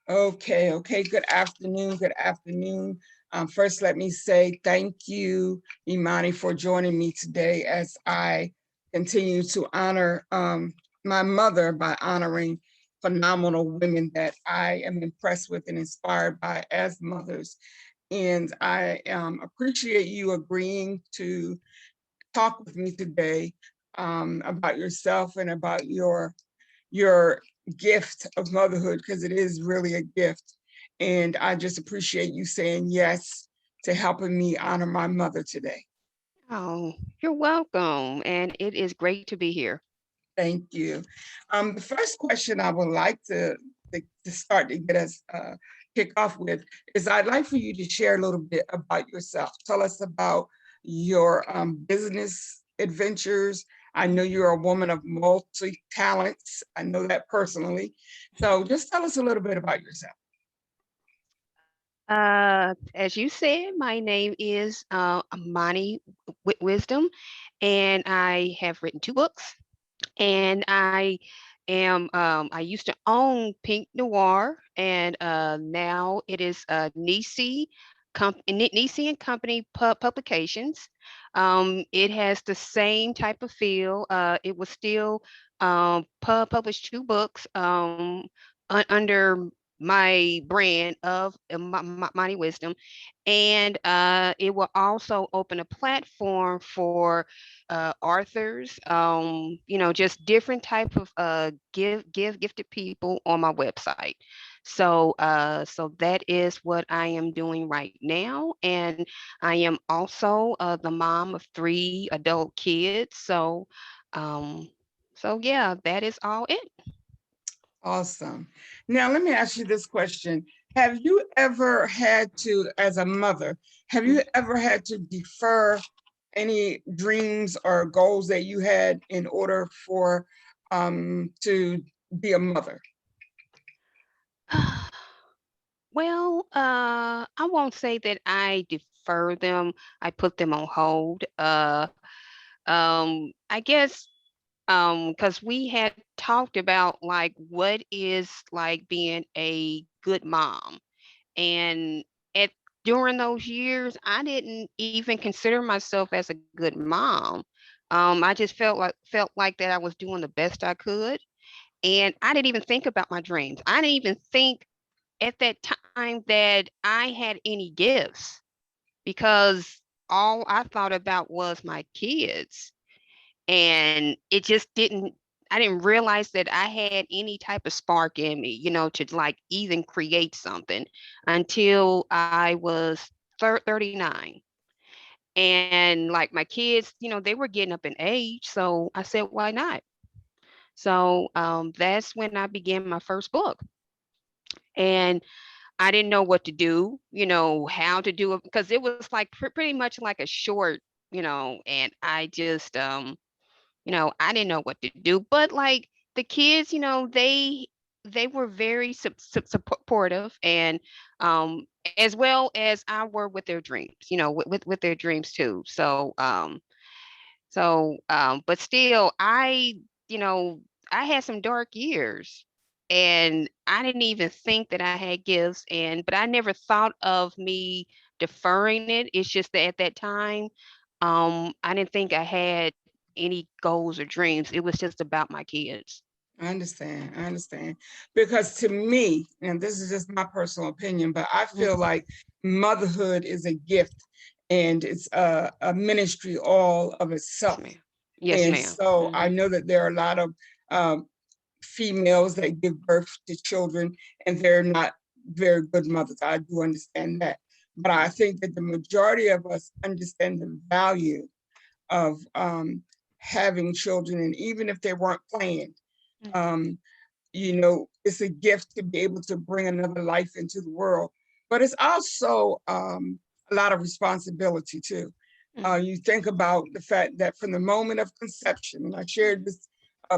Okay. Good afternoon. Good afternoon. First, let me say thank you, Imani, for joining me today as I continue to honor my mother by honoring phenomenal women that I am impressed with and inspired by as mothers. And I appreciate you agreeing to talk with me today about yourself and about your gift of motherhood, because it is really a gift. And I just appreciate you saying yes to helping me honor my mother today. Oh, you're welcome. And it is great to be here. Thank you. The first question I would like to start to get us kick off with is I'd like for you to share a little bit about yourself. Tell us about your business adventures. I know you're a woman of multi talents. I know that personally. So just tell us a little bit about yourself. As you said, my name is Imani Wisdom, and I have written two books. And I used to own Pink Noir, and now it is Nisi and Company Publications. It has the same type of feel. It was still published two books under my brand of Imani Wisdom, and it will also open a platform for authors, just different type of gifted people on my website. So that is what I am doing right now, and I am also the mom of three adult kids. Um, so yeah, that is all it. Awesome. Now, let me ask you this question. Have you ever had to, as a mother, have you ever had to defer any dreams or goals that you had in order for to be a mother? Well, I won't say that I defer them. I put them on hold. I guess because we had talked about like what is like being a good mom, and at during those years, I didn't even consider myself as a good mom. I just felt like that I was doing the best I could, and I didn't even think about my dreams. I didn't even think at that time that I had any gifts because all I thought about was my kids. And it just didn't, I didn't realize that I had any type of spark in me, to like even create something until I was 39. And like my kids, they were getting up in age. So I said, why not? So that's when I began my first book. And I didn't know what to do, how to do it because it was like pretty much like a short, and I just, I didn't know what to do. But like the kids, they were very supportive, and as well as I were with their dreams, with their dreams too. But still, you know, I had some dark years, and I didn't even think that I had gifts, but I never thought of me deferring it. It's just that at that time, I didn't think I had any goals or dreams. It was just about my kids. I understand. I understand. Because to me, and this is just my personal opinion, but I Mhm. feel like motherhood is a gift and it's a ministry all of Yes, itself. ma'am. Yes, And ma'am. so I know that there are a lot of um, females that give birth to children and they're not very good mothers. I do understand that. But I think that the majority of us understand the value of having children, and even if they weren't planned, Mhm. um, it's a gift to be able to bring another life into the world. But it's also a lot of responsibility too. Mhm. You think about the fact that from the moment of conception, and I shared this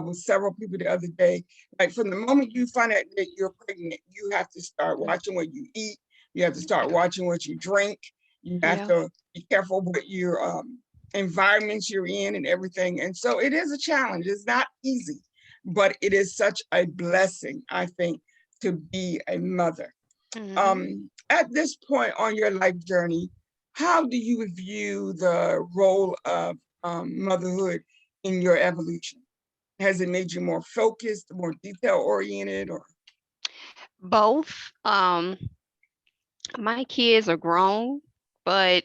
with several people the other day, like from the moment you find out that you're pregnant, you have to start Mhm. watching what you eat. You have to start Yeah. watching what you drink. You have Yeah. to be careful what your environments you're in and everything. And so it is a challenge. It's not easy, but it is such a blessing, I think, to be a mother. Mhm. At this point on your life journey, how do you view the role of motherhood in your evolution? Has it made you more focused, more detail oriented, or? Both. My kids are grown, but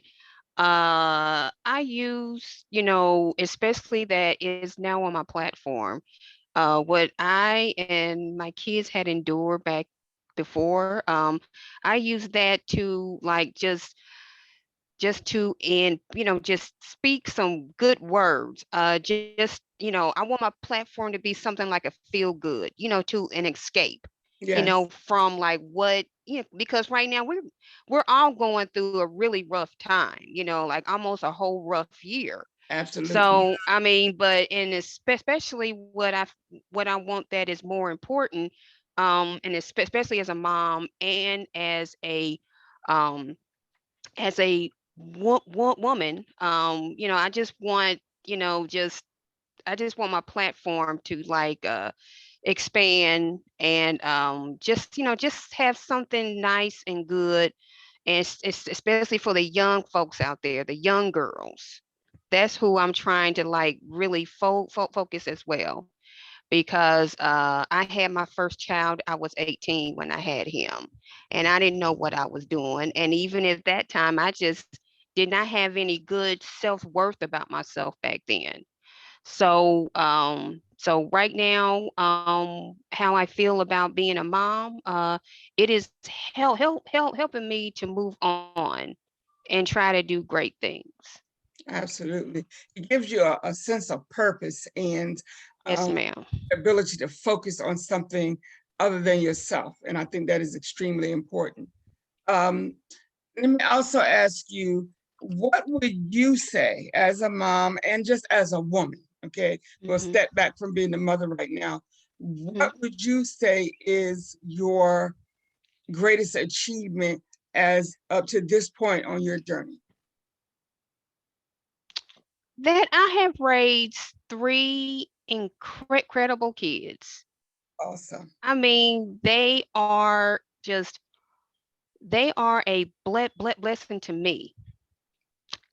I use, especially that is now on my platform. What I and my kids had endured back before, I use that to like just to and just speak some good words, just I want my platform to be something like a feel good, to an escape, Yes, from like what, because right now we're all going through a really rough time, like almost a whole rough year. absolutely. So I mean, but in especially what I want that is more important, and especially as a mom and um as a woman, I just want, just I just want my platform to like expand and just just have something nice and good, and it's especially for the young folks out there, the young girls. That's who I'm trying to like really focus as well, because I had my first child. I was 18 when I had him, and I didn't know what I was doing. And even at that time, I just did not have any good self worth about myself back then. So right now, how I feel about being a mom, it is helping me to move on and try to do great things. Absolutely. It gives you a sense of purpose and Yes, um, ma'am. ability to focus on something other than yourself. And I think that is extremely important. Um, Let me also ask you, what would you say as a mom and just as a woman? Okay, we'll Hmm. step back from being the mother right now. Hmm. What would you say is your greatest achievement as up to this point on your journey? That I have raised three incredible kids. Awesome. I mean, they are a blessing to me.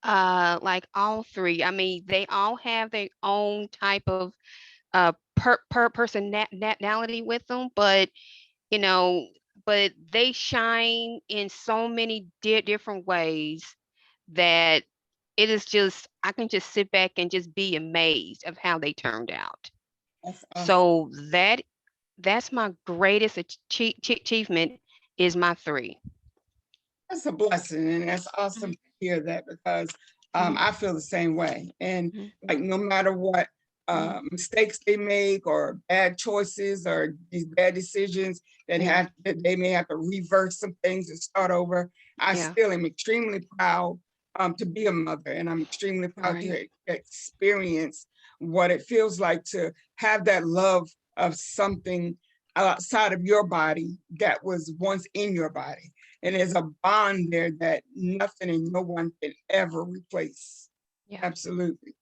Like all three. I mean, they all have their own type of personality with them, but you know, but they shine in so many different ways that it is just I can just sit back and just be amazed of how they turned out. That's awesome. So that's my greatest achievement is my three. That's a blessing, and that's awesome to hear that because Mhm, I feel the same way. And mhm, like, no matter what mhm. mistakes they make or bad choices or these bad decisions Yeah, that they may have to reverse some things and start over, I yeah, still am extremely proud to be a mother, and I'm extremely proud right. to experience what it feels like to have that love of something outside of your body that was once in your body, and there's a bond there that nothing and no one can ever replace. Yeah. Absolutely.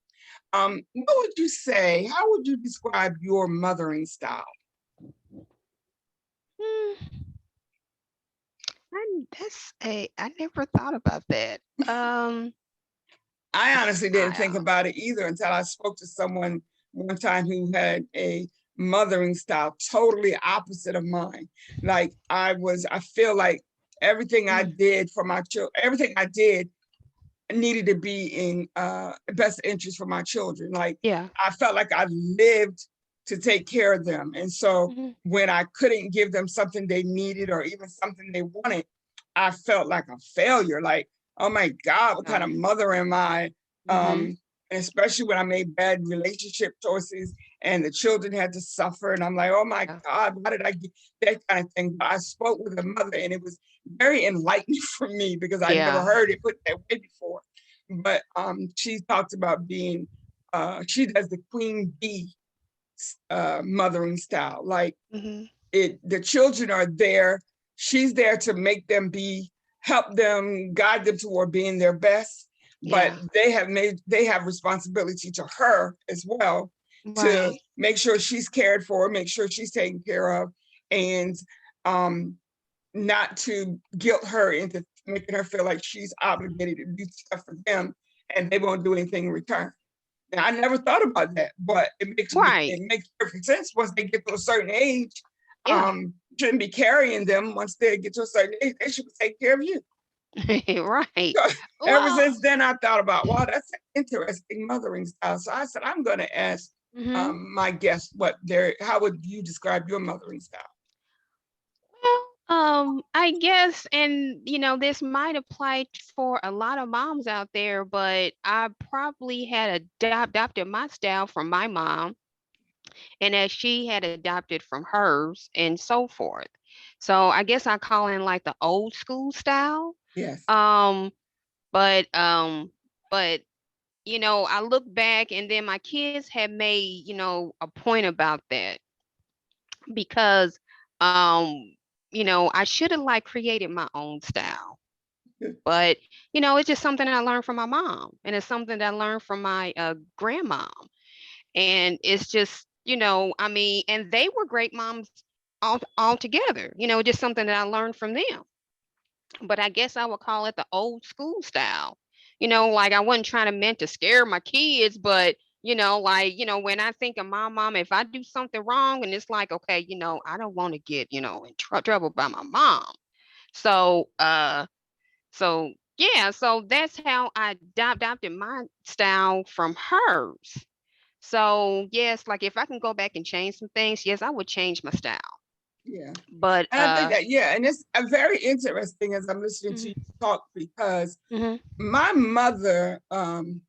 What would you say? How would you describe your mothering style? Mm, I never thought about that. I honestly didn't think Style. about it either until I spoke to someone one time who had a mothering style totally opposite of mine. Like I feel like everything I Mm, did for my children, everything I did needed to be in best interest for my children. Like yeah. I felt like I lived to take care of them. And so Hmm. when I couldn't give them something they needed or even something they wanted, I felt like a failure. Like, oh my God, what kind Yeah. of mother am I? Hmm. And especially when I made bad relationship choices and the children had to suffer. And I'm like, oh my Yeah. God, why did I get that kind of thing? But I spoke with a mother and it was very enlightening for me because I never Yeah. heard it put that way before. But she talks about being, she does the queen bee mothering style. Like Hmm. the children are there. She's there to make them be, help them, guide them toward being their best. But Yeah. they have responsibility to her as well to Right. make sure she's cared for, make sure she's taken care of, and not to guilt her into making her feel like she's obligated to do stuff for them and they won't do anything in return. Now, I never thought about that, but Right. it makes perfect sense. Once they get to a certain age, Yeah. shouldn't be carrying them. Once they get to a certain age, they should take care of you. Right. So ever Well, since then, I thought about, wow, that's an interesting mothering style. So I said, I'm going to ask mhm. my guests how would you describe your mothering style? Well, I guess, and this might apply for a lot of moms out there, but I probably had adopted my style from my mom, and as she had adopted from hers, and so forth. So I guess I call in like the old school style. Yes. Um, but I look back, and then my kids have made a point about that because I should have like created my own style. But it's just something I learned from my mom, and it's something that I learned from my grandmom. And it's just, I mean, and they were great moms all together. Just something that I learned from them. But I guess I would call it the old school style. Like I wasn't trying to meant to scare my kids, but like, when I think of my mom, if I do something wrong and it's like, okay, I don't want to get, in trouble by my mom. So, yeah, so that's how I adopted my style from hers. So yes, like if I can go back and change some things, yes, I would change my style. Yeah. But And I think that, yeah, and it's very interesting as I'm listening to mhm, you talk because mhm, my mother and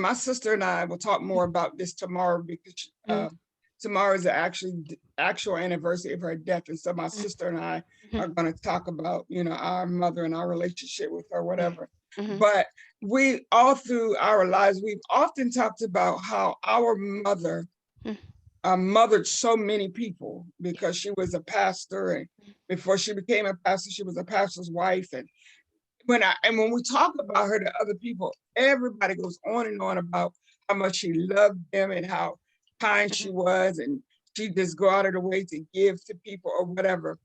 my sister and I will talk more about this tomorrow because mhm, tomorrow is the actual anniversary of her death, and so my mhm, sister and I mhm, are going to talk about our mother and our relationship with her, mhm, whatever. mhm, But we all through our lives, we've often talked about how our mother mhm, mothered so many people because she was a pastor, and before she became a pastor, she was a pastor's wife, and when we talk about her to other people, everybody goes on and on about how much she loved them and how kind she mhm, was, and she just go out of the way to give to people or whatever.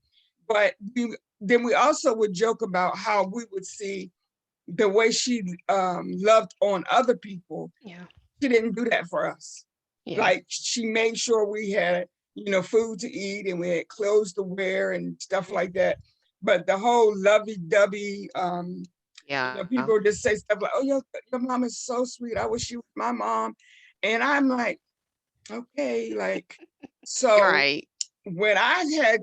But then we also would joke about how we would see the way she loved on other people. yeah, She didn't do that for us. yeah, Like she made sure we had, food to eat and we had clothes to wear and stuff mhm, like that. But the whole lovey-dovey, yeah, people just say stuff like, "Oh, your mom is so sweet. I wish she was my mom," and I'm like, okay, like, so right, when I had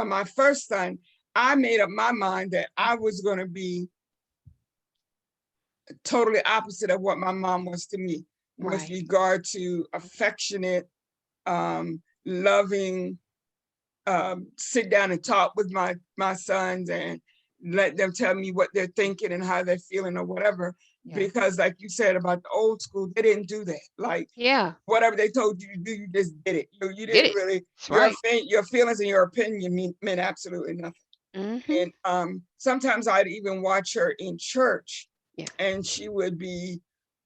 my first son, I made up my mind that I was going to be totally opposite of what my mom was to me with right, regard to affectionate, loving, sit down and talk with my sons and let them tell me what they're thinking and how they're feeling or whatever. yeah, Because like you said about the old school, they didn't do that. Like yeah, whatever they told you to do, you just did it. You did didn't it. really That's right. your feelings and your opinion meant absolutely nothing. Mhm. And sometimes I'd even watch her in church, Yeah. and she would be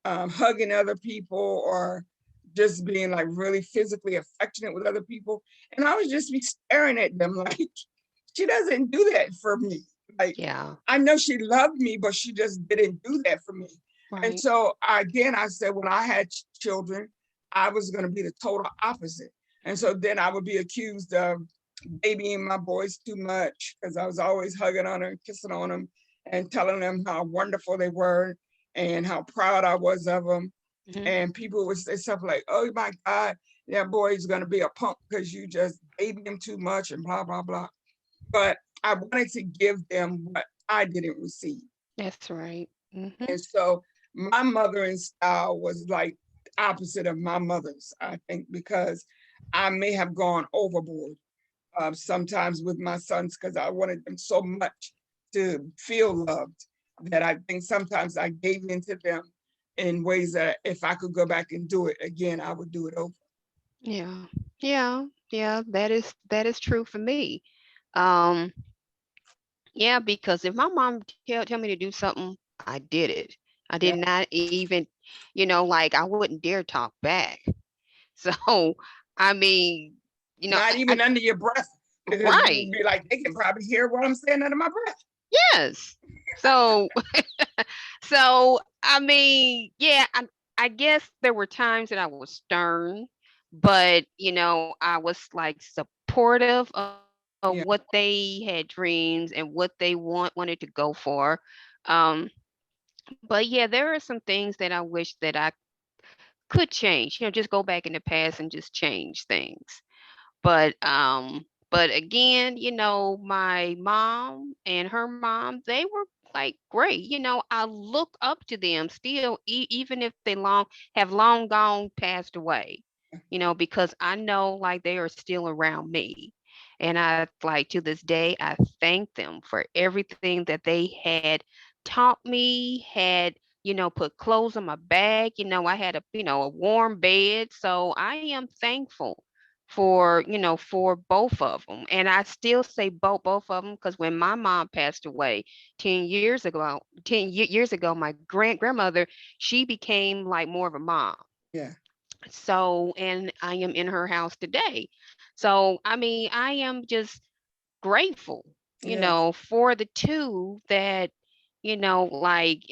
hugging other people or just being like really physically affectionate with other people. And I would just be staring at them like, she doesn't do that for me. Like, Yeah. I know she loved me, but she just didn't do that for me. And Right. so again, I said, when I had children, I was going to be the total opposite. And so then I would be accused of babying my boys too much because I was always hugging on them, kissing on them, and telling them how wonderful they were and how proud I was of them. Mhm. And people would say stuff like, "Oh my God, that boy is going to be a punk because you just baby him too much," and blah blah blah. But I wanted to give them what I didn't receive, That's right. Mhm. and so my mothering style was like opposite of my mother's. I think because I may have gone overboard sometimes with my sons because I wanted them so much to feel loved that I think sometimes I gave in to them in ways that if I could go back and do it again, I would do it over. Yeah. Yeah. Yeah. That is true for me. Um. Yeah, because if my mom tell me to do something, I did it. I did Yeah, not even, like I wouldn't dare talk back. So, I mean, not I even under your breath. Because you Right. would be like, they can probably hear what I'm saying under my breath. Yes. So so I mean, yeah, I guess there were times that I was stern, but I was like supportive of Yeah, what they had dreams and what they wanted to go for. Um, but yeah, there are some things that I wish that I could change, just go back in the past and just change things. But again, my mom and her mom, they were like great. I look up to them still, even if they have long gone passed away, because I know like they are still around me. And I like to this day, I thank them for everything that they had taught me, had put clothes on my back. I had a warm bed. So I am thankful for both of them. And I still say both of them because when my mom passed away 10 years ago, 10 years ago, my grandmother, she became like more of a mom. yeah, So, and I am in her house today. So, I mean, I am just grateful, yes, for the two that, like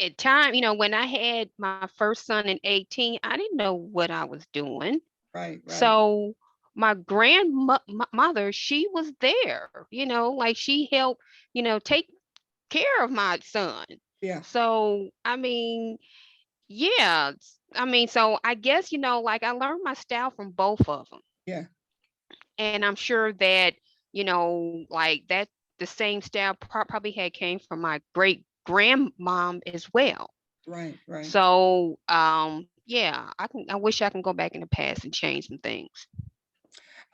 at time, when I had my first son in 18, I didn't know what I was doing. right, right. So my grandmother, she was there, like she helped, take care of my son. Yeah, So, I mean, yeah, I mean, so I guess, like I learned my style from both of them. yeah, And I'm sure that, like that the same style probably had came from my great grandmom as well. right, right. So, yeah, I wish I can go back in the past and change some things.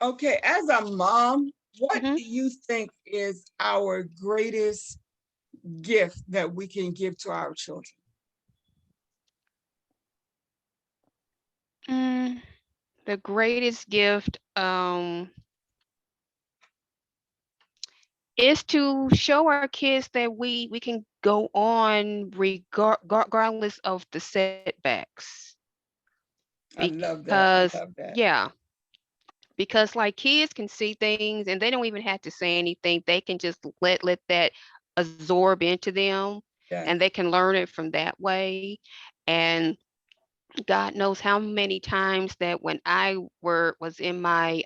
Okay, as a mom, what Hmm. do you think is our greatest gift that we can give to our children? Mm, the greatest gift is to show our kids that we can go on regardless of the setbacks. I love that. Because I love that. yeah, because like kids can see things and they don't even have to say anything. They can just let that absorb into them and Yes, they can learn it from that way. And God knows how many times that when I was in my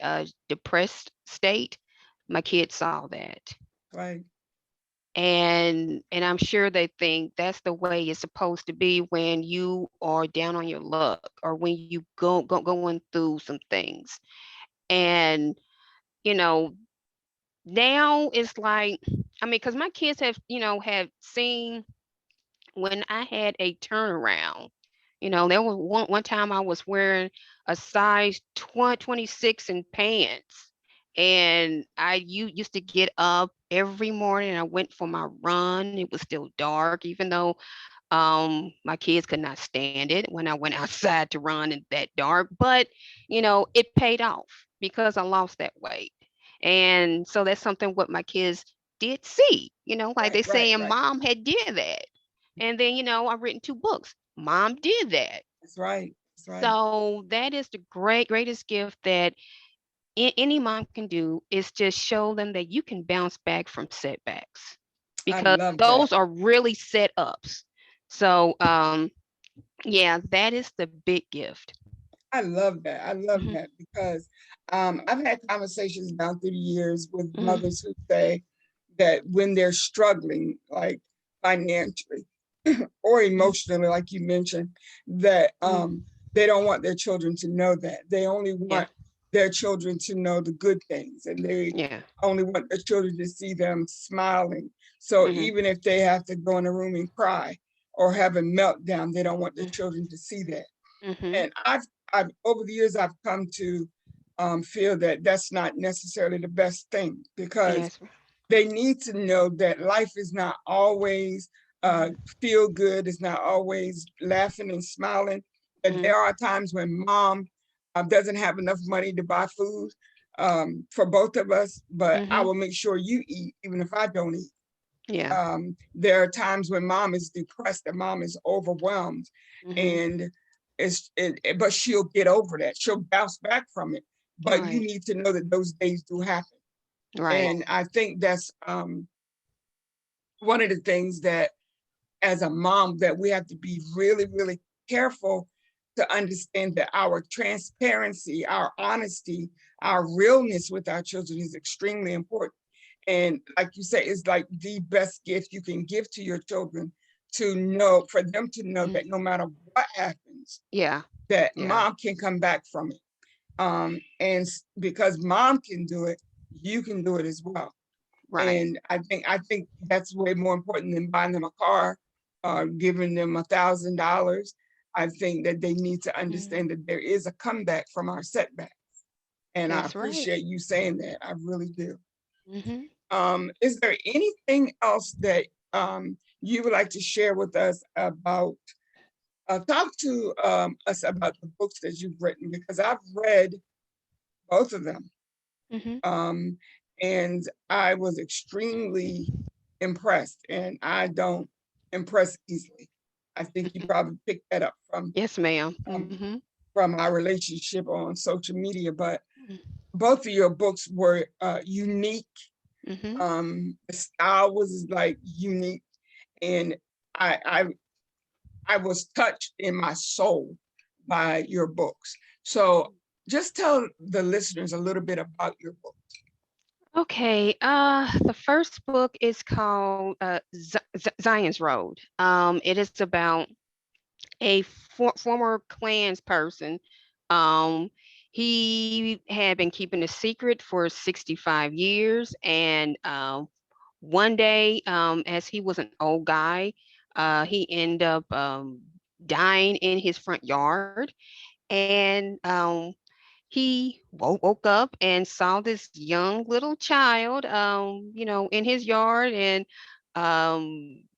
depressed state, my kids saw that. right. And I'm sure they think that's the way it's supposed to be when you are down on your luck or when you going through some things. And you know, now it's like, I mean, because my kids have seen when I had a turnaround. There was one time I was wearing a size 26 in pants. And used to get up every morning. I went for my run. It was still dark, even though my kids could not stand it when I went outside to run in that dark. But it paid off because I lost that weight. And so that's something what my kids did see. Like Right, they right, saying right. mom had did that. And then I've written 2 books. Mom did that. That's right. That's right. So that is the greatest gift that any mom can do, is just show them that you can bounce back from setbacks, I because love that. those are really set ups. So yeah, that is the big gift. I love that. I love Hmm. that because I've had conversations down through the years with Hmm. mothers who say that when they're struggling, like financially or emotionally, like you mentioned, that Hmm. they don't want their children to know that. They only Yeah. want their children to know the good things, and they Yeah. only want their children to see them smiling. So Hmm. even if they have to go in a room and cry or have a meltdown, they don't want their children to see that. Hmm. And I've over the years, I've come to feel that that's not necessarily the best thing, because Yes. they need to know that life is not always uh, Hmm. feel good. It's not always laughing and smiling. And Hmm. there are times when mom doesn't have enough money to buy food for both of us, but I Hmm. will make sure you eat, even if I don't eat. Yeah. There are times when mom is depressed and mom is overwhelmed, Hmm. and but she'll get over that. She'll bounce back from it. But you Right. need to know that those days do happen. Right. And I think that's one of the things that as a mom that we have to be really, really careful to understand that our transparency, our honesty, our realness with our children is extremely important. And like you say, it's like the best gift you can give to your children, to know, for them to know Mm. that no matter what happens, Yeah. that Yeah. mom can come back from it. And because mom can do it, you can do it as well. Right. And I think that's way more important than buying them a car or giving them $1,000. I think that they need to Mm. understand that there is a comeback from our setback. And I That's right. appreciate you saying that. I really do. Hmm. Is there anything else that you would like to share with us about? Talk to us about the books that you've written, because I've read both of them. Hmm. Um, and I was extremely impressed, and I don't impress easily. I think you probably picked that up Yes, ma'am. um, Hmm. from our relationship on social media. But both of your books were unique. Hmm. The style was like unique, and I, I I was touched in my soul by your books. So just tell the listeners a little bit about your book. Okay. The first book is called Zion's Road. It is about a former Klans person. Um, he had been keeping a secret for 65 years, and one day, as he was an old guy, he ended up dying in his front yard, and he woke up and saw this young little child, in his yard, and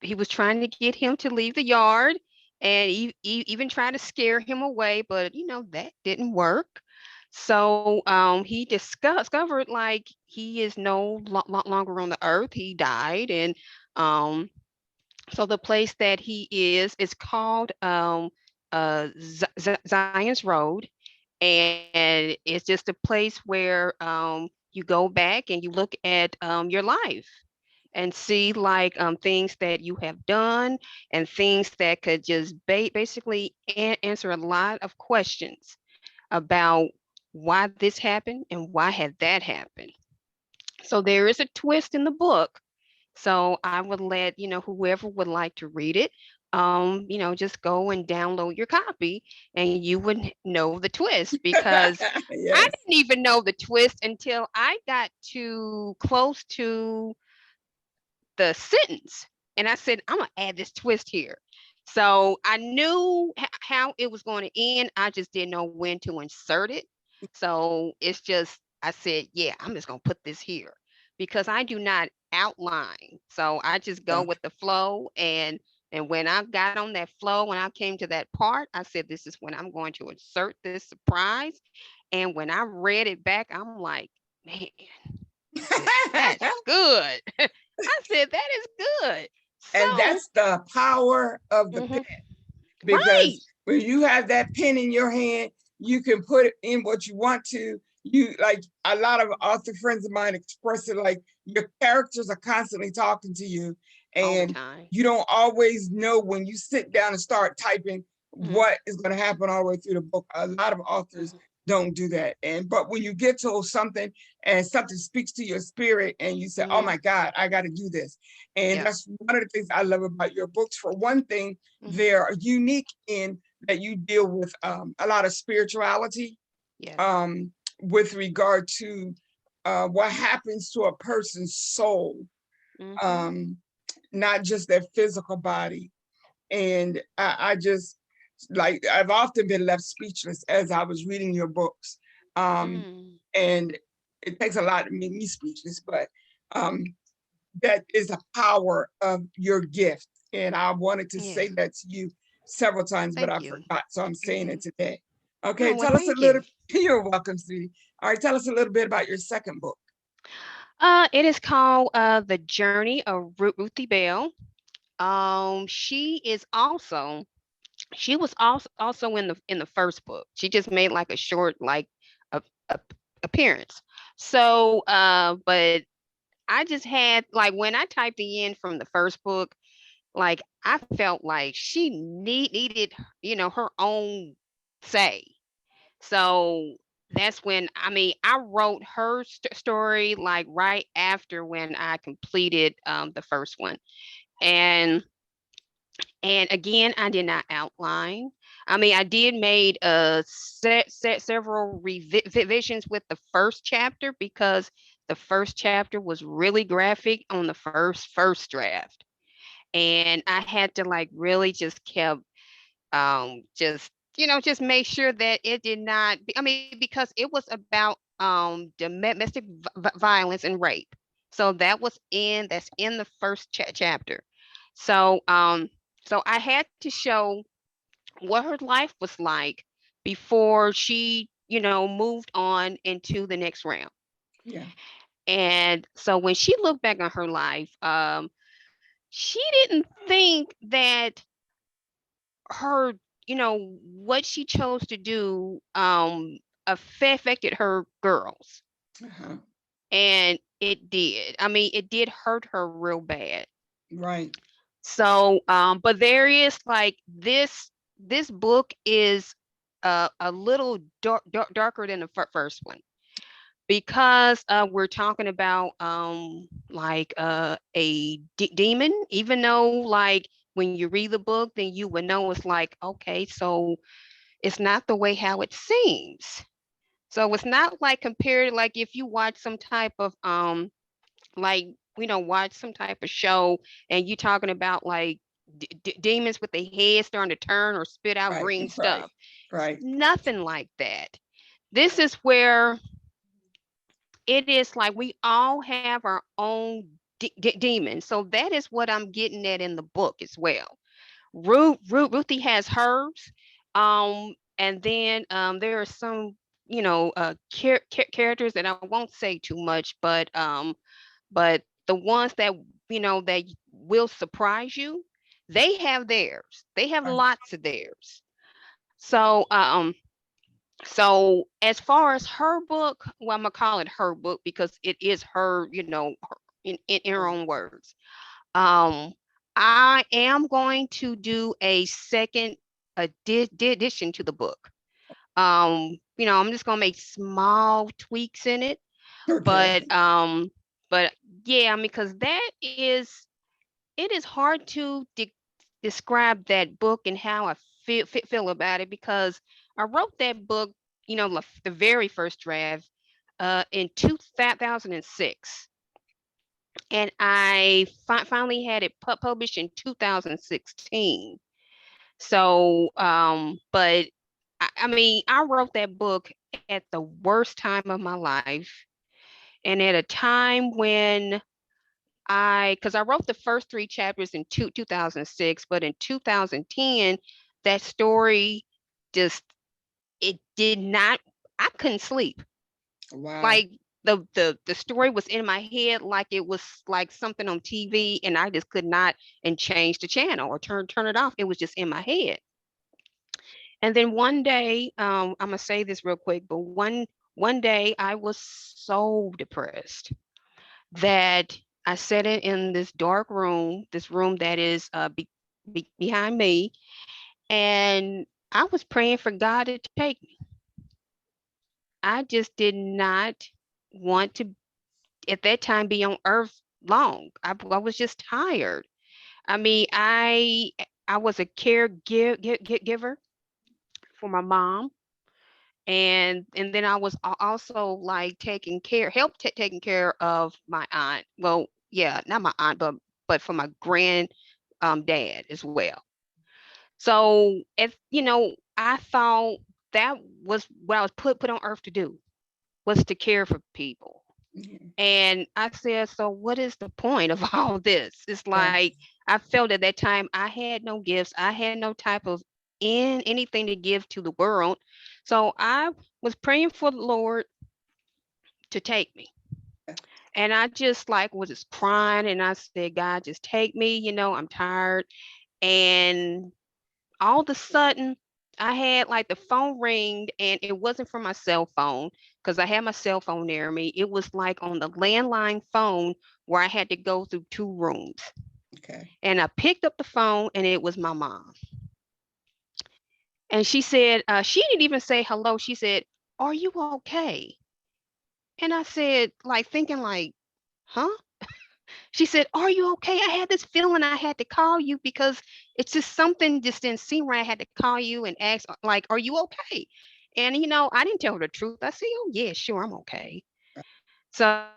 he was trying to get him to leave the yard, and even trying to scare him away, but that didn't work. So he discovered like he is no longer on the earth. He died, and um, so the place that he is called Zion's Road, and it's just a place where you go back and you look at your life and see like things that you have done and things that could just basically answer a lot of questions about why this happened and why had that happened. So there is a twist in the book, so I would let, whoever would like to read it, just go and download your copy and you would know the twist, because I Yes. didn't even know the twist until I got too close to the sentence. And I said, I'm going to add this twist here. So I knew how it was going to end. I just didn't know when to insert it. So it's just, I said, yeah, I'm just going to put this here because I do not outline. So I just go Yeah. with the flow. And when I got on that flow, when I came to that part, I said, this is when I'm going to insert this surprise. And when I read it back, I'm like, man, that's good. I said, that is good. And So, that's the power of the pen, mhm, because right. when you have that pen in your hand, you can put it in what you want to. You, like, a lot of author friends of mine express it like your characters are constantly talking to you, All the and time. you don't always know when you sit down and start typing Mhm, what is going to happen all the way through the book. A lot of authors mhm, don't do that. And but when you get to something and something speaks to your spirit and you say, oh mhm. my God, I got to do this. And Yep. that's one of the things I love about your books. For one thing, Mhm. they're unique in that you deal with a lot of spirituality, Yes. um, with regard to what happens to a person's soul, Mhm. um, not just their physical body. And I just, like, I've often been left speechless as I was reading your books. Um, Mm. and it takes a lot to make me speechless, but um, that is the power of your gift. And I wanted to Yeah. say that to you several times, but Thank I you. forgot. So I'm saying it Mhm. today. Okay, Oh, well, tell us a thank you. little, you're welcome, sweetie. All right, tell us a little bit about your second book. It is called The Journey of Ruthie Bell. She is also she was also in the first book. She just made like a short like a, a, appearance. But I just had like when I typed the end from the first book, like I felt like she needed, her own say. So that's when I wrote her story like right after when I completed the first one, and again I did not outline. I did made several revisions with the first chapter because the first chapter was really graphic on the first draft, and I had to like really just kept just make sure that it did not because it was about domestic violence and rape. So that's in the first chapter. So I had to show what her life was like before she moved on into the next round. Yeah. And so when she looked back on her life, she didn't think that her, what she chose to do affected her girls. Uh-huh. And it did. It did hurt her real bad. Right. So but there is like this book is a little darker than the first one because we're talking about like a demon, even though like when you read the book then you would know it's like, okay, so it's not the way how it seems. So it's not like compared like if you watch some type of like watch some type of show and you talking about like demons with their heads starting to turn or spit out Right. green Right. stuff. It's Right. nothing like that. This is where it is like we all have our own demons. So that is what I'm getting at in the book as well. Ruthie has hers, and then there are some characters that I won't say too much, but the ones that that will surprise you, they have theirs. They have Right. lots of theirs. So as far as her book, well, I'm gonna call it her book because it is her, in her own words. Um, I am going to do a second addition to the book. I'm just gonna make small tweaks in it, Okay. but yeah, because that is it is hard to describe that book and how I feel about it because I wrote that book, the very first draft, in 2006, and I finally had it published in 2016. So, but I wrote that book at the worst time of my life, and at a time when because I wrote the first three chapters in 2006, but in 2010, that story just, it did not, I couldn't sleep. Wow. Like the story was in my head like it was like something on TV, and I just could not and change the channel or turn it off. It was just in my head. And then one day, I'm gonna say this real quick, but one day I was so depressed that I sat in this dark room, this room that is behind me, and I was praying for God to take me. I just did not want to at that time be on earth long. I was just tired. I was a caregiver for my mom, and then I was also like taking care of my aunt. Well, yeah, not my aunt, but for my grand dad as well. So if I thought that was what I was put on earth to do, was to care for people. Mhm. And I said, so what is the point of all this? It's Right. like I felt at that time I had no gifts. I had no type of anything to give to the world. So I was praying for the Lord to take me. And I just like was just crying and I said, God, just take me, I'm tired. And all of a sudden I had like the phone ringed and it wasn't from my cell phone. because I had my cell phone near me. It was like on the landline phone where I had to go through 2 rooms. Okay. And I picked up the phone and it was my mom. And she said, she didn't even say hello. She said, "Are you okay?" And I said, like thinking like, huh? She said, "Are you okay? I had this feeling I had to call you because it's just something just didn't seem right. I had to call you and ask, like, are you okay?" And I didn't tell her the truth. I said, "Oh yeah, sure, I'm okay." So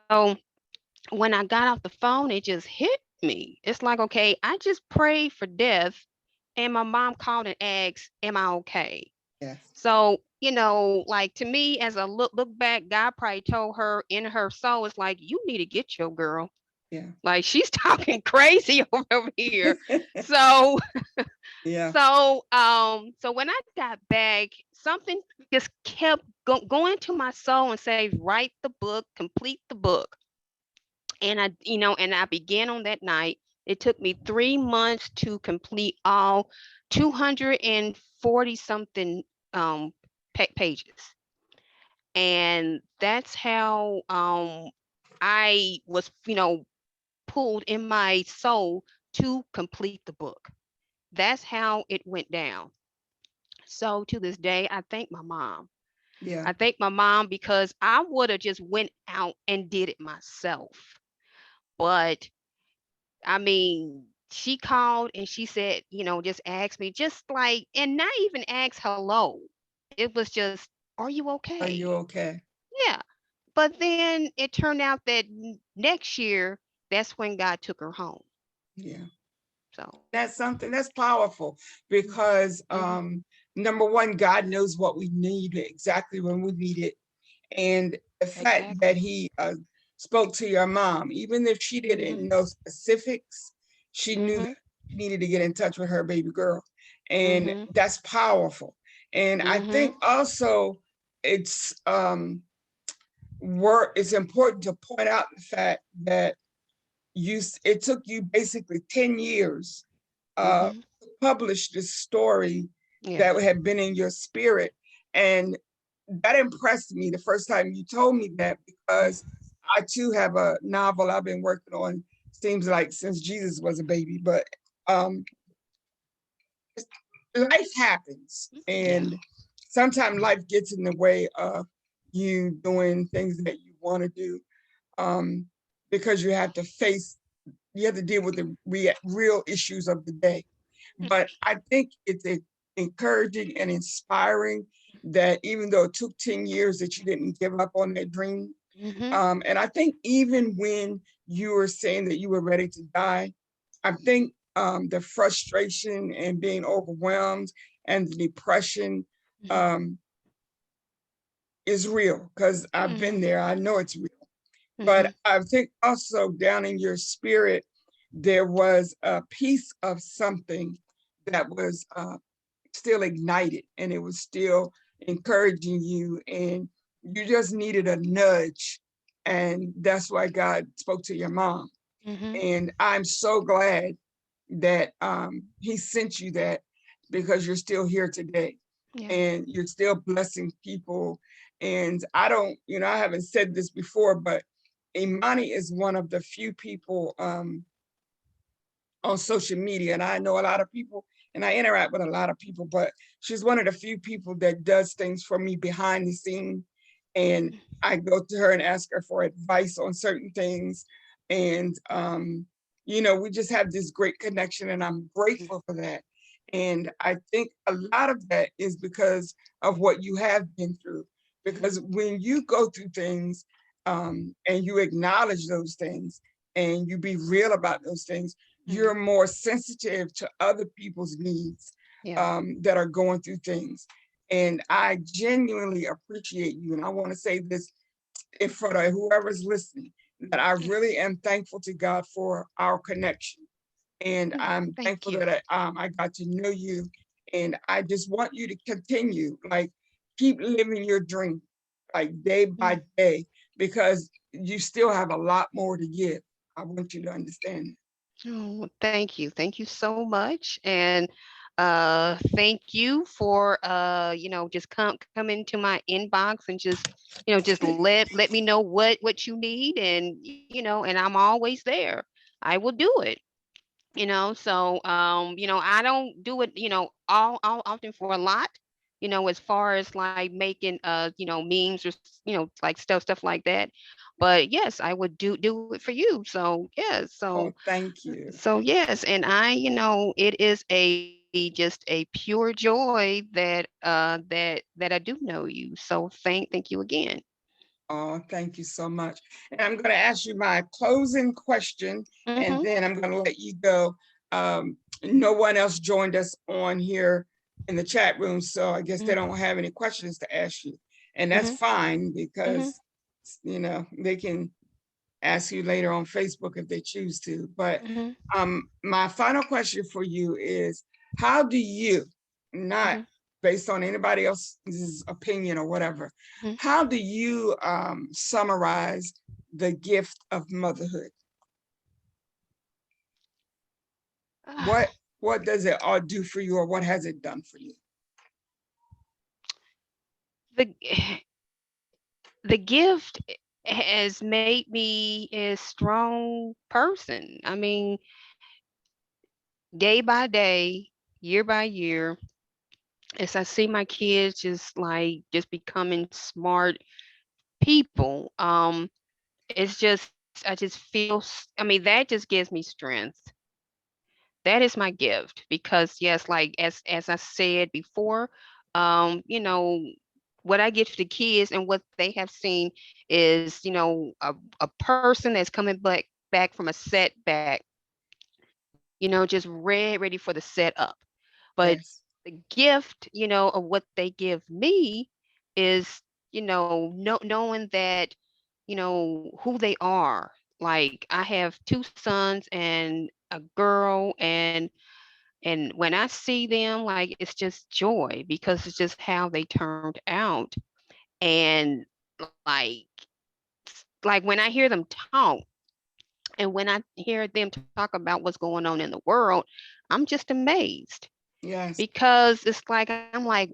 when I got off the phone, it just hit me. It's like, okay, I just prayed for death, and my mom called and asked, "Am I okay?" Yes. So, like to me, as I look back, God probably told her in her soul, it's like, you need to get your girl. Yeah. Like she's talking crazy over here. So Yeah. so when I got back, something just kept going to my soul and say, write the book, complete the book. And I began on that night. It took me 3 months to complete all 240 something pages. And that's how I was, pulled in my soul to complete the book. That's how it went down. So to this day, I thank my mom. Yeah. I thank my mom because I would have just went out and did it myself. But I mean, she called and she said, just asked me, just like, and not even ask hello. It was just, "Are you Are okay?" you okay? Yeah. But then it turned out that next year, that's when God took her home. Yeah. So, That's something that's powerful because mhm, number one, God knows what we need exactly when we need it. And the fact that exactly. he spoke to your mom, even if she didn't Mhm, know specifics, she knew mhm, that she needed to get in touch with her baby girl. And mhm, that's powerful. And I mhm, think also it's it's important to point out the fact that it took you basically 10 years uh, mhm. to publish this story that Yes. had been in your spirit. And that impressed me the first time you told me that, because I too have a novel I've been working on, seems like since Jesus was a baby, but um, life happens. Yeah. And sometimes life gets in the way of you doing things that you want to do, um, because you have to deal with the real issues of the day. But I think it's encouraging and inspiring that even though it took 10 years, that you didn't give up on that dream. Mhm, And I think even when you were saying that you were ready to die, I think the frustration and being overwhelmed and the depression mhm, um, is real, because I've been mhm, there. I know it's real. But mhm, I think also down in your spirit, there was a piece of something that was still ignited, and it was still encouraging you, and you just needed a nudge. And that's why God spoke to your mom. mhm. And I'm so glad that he sent you that, because you're still here today Yeah. and you're still blessing people. And I don't, I haven't said this before, but Imani is one of the few people on social media, and I know a lot of people and I interact with a lot of people, but she's one of the few people that does things for me behind the scene. And I go to her and ask her for advice on certain things. And we just have this great connection, and I'm Mhm, grateful for that. And I think a lot of that is because of what you have been through. mhm, Because when you go through things, and you acknowledge those things and you be real about those things, mhm. you're more sensitive to other people's needs Yeah. that are going through things. And I genuinely appreciate you. And I want to say this in front of whoever's listening, that I Yeah. really am thankful to God for our connection. And Yeah. I'm Thank thankful you. that I got to know you. And I just want you to continue, like, keep living your dream, like day by Mm. day, because you still have a lot more to give. I want you to understand Oh, thank you. Thank you so much. And thank you for just come into my inbox and just let me know what you need, and I'm always there. I will do it. So I don't do it all often for a lot, as far as like making memes, or like stuff like that. But yes, I would do it for you. So yes, Oh, thank you. yes, and it is just a pure joy that I do know you. So thank you again. Oh, thank you so much. And I'm going to ask you my closing question, and Mhm. then I'm going to let you go. No one else joined us on here in the chat room, so I guess they Mhm. don't have any questions to ask you. And that's Mhm. fine Mhm. because, they can ask you later on Facebook if they choose to. But Mhm. my final question for you is, how do you, not Mhm. based on anybody else's opinion or whatever, Mhm. how do you summarize the gift of motherhood? What what does it all do for you, or what has it done for you? the the gift has made me a strong person. I mean, day by day, year by year, as I see my kids just becoming smart people, I just feel, I mean, that just gives me strength. That is my gift because yes, like as I said before, what I get for the kids and what they have seen is, a person that's coming back from a setback, just ready for the setup. But Yes. the gift, of what they give me is, knowing that, who they are. Like I have two sons and a girl, and when I see them, like it's just joy because it's just how they turned out. And like when I hear them talk, and when I hear them talk about what's going on in the world, I'm just amazed Yes. because it's like I'm like,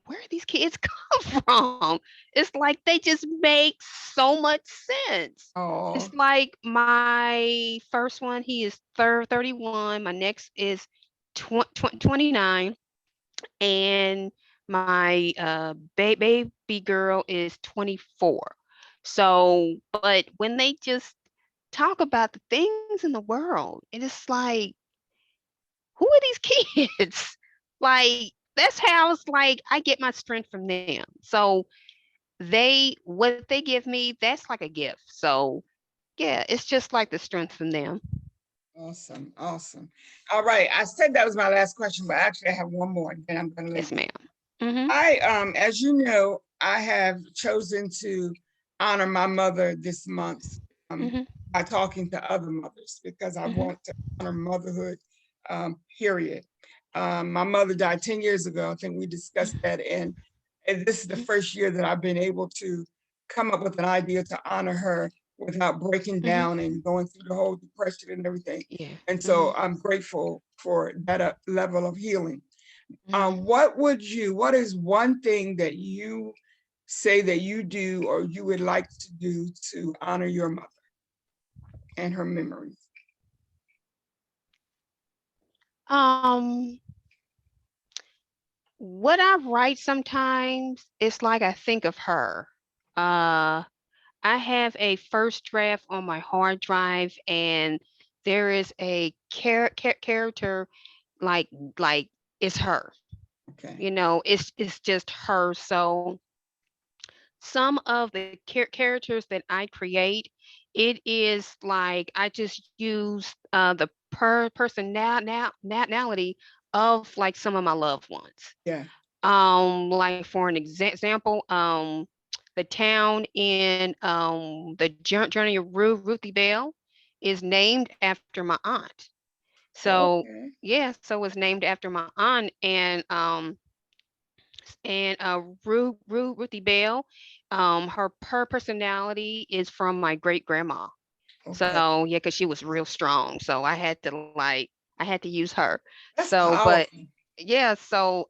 where do these kids come from? It's like they just make so much sense. It's Oh, like my first one, he is 31. My next is 29, and my baby girl is 24. So, but when they just talk about the things in the world, it is like, who are these kids? Like, that's how it's like I get my strength from them. So what they give me, that's like a gift. So yeah, it's just like the strength from them. awesome. Awesome. All right. I said that was my last question, but actually I have one more, and then I'm going to let Yes, you. ma'am. Mm-hmm. As you know, I have chosen to honor my mother this month um, Mm-hmm. by talking to other mothers because I Mm-hmm. want to honor motherhood, period. My mother died 10 years ago. I think we discussed that. And this is the first year that I've been able to come up with an idea to honor her without breaking Mm-hmm. down and going through the whole depression and everything. Yeah. And Mm-hmm. so I'm grateful for that level of healing. Mm-hmm. What is one thing that you say that you do or you would like to do to honor your mother and her memories? Um, what I write sometimes, it's like I think of her. Uh, I have a first draft on my hard drive, and there is a character like like it's her. Okay. It's just her. So some of the characters that I create, it is like I just use the personality of like some of my loved ones. Yeah. Like for an example, the town in the Journey of Ruthie Bell is named after my aunt. So Okay. yeah, so it's named after my aunt, and Ruthie Bell, her personality is from my great grandma. Okay. So yeah, because she was real strong. So I had to use her. That's So, but powerful. yeah, so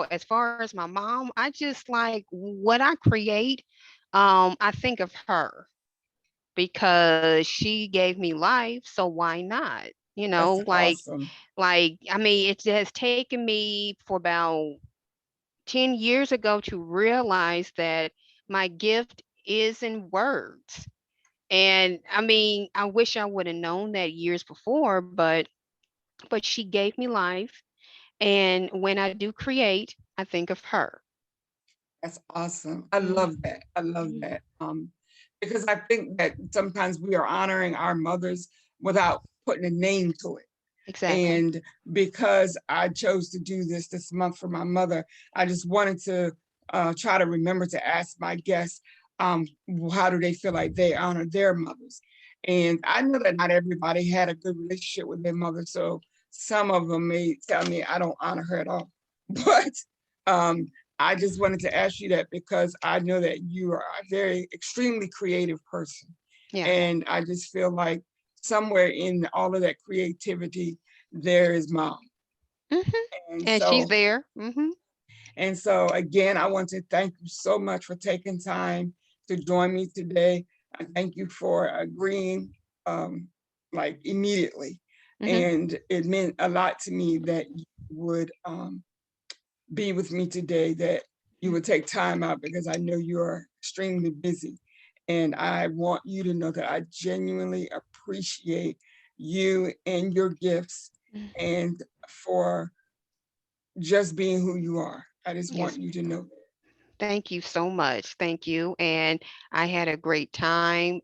as far as my mom, I just like what I create, I think of her because she gave me life, so why not? You That's know, awesome. I mean, it has taken me for about 10 years ago to realize that my gift is in words. And I mean, I wish I would have known that years before, but she gave me life. And when I do create, I think of her. That's awesome. I Mhm, love that. I love mhm. that. Because I think that sometimes we are honoring our mothers without putting a name to it. Exactly. And because I chose to do this month for my mother, I just wanted to try to remember to ask my guests, um, how do they feel like they honor their mothers? And I know that not everybody had a good relationship with their mother, so some of them may tell me I don't honor her at all. But um, I just wanted to ask you that because I know that you are a very extremely creative person. Yeah. And I just feel like somewhere in all of that creativity, there is mom. Hmm. And And she's so, there. Hmm. and so again, I want to thank you so much for taking time to join me today. I thank you for agreeing um, like immediately. Hmm. And it meant a lot to me that you would be with me today, that you would take time out because I know you are extremely busy. And I want you to know that I genuinely appreciate you and your gifts and for just being who you are. I just Yes. want you to know that. Thank you so much. Thank you. And I had a great time,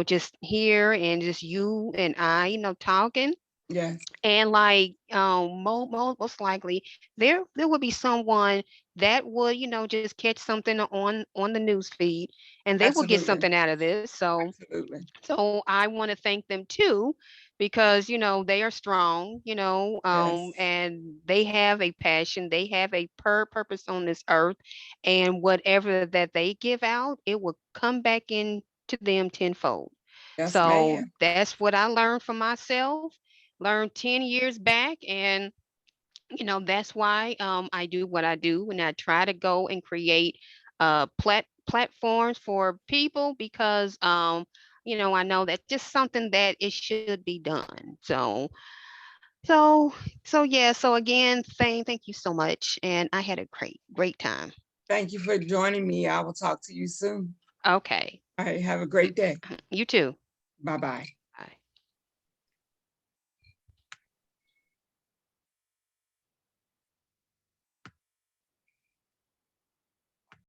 just here and just you and I, talking. Yes, And like most likely there would be someone that would, just catch something on the news feed and they will get absolutely. something out of this. Absolutely. So I want to thank them too, because they are strong, Yes, and they have a passion, they have a purpose on this earth, and whatever that they give out, it will come back in to them tenfold. yes, So ma'am. that's what I learned from myself, learned 10 years back, and that's why I do what I do, and I try to go and create platforms for people because I know that's just something that it should be done. So yeah. So again, thank you so much, and I had a great time. Thank you for joining me. I will talk to you soon. Okay, All right, have a great day. you too. Bye bye.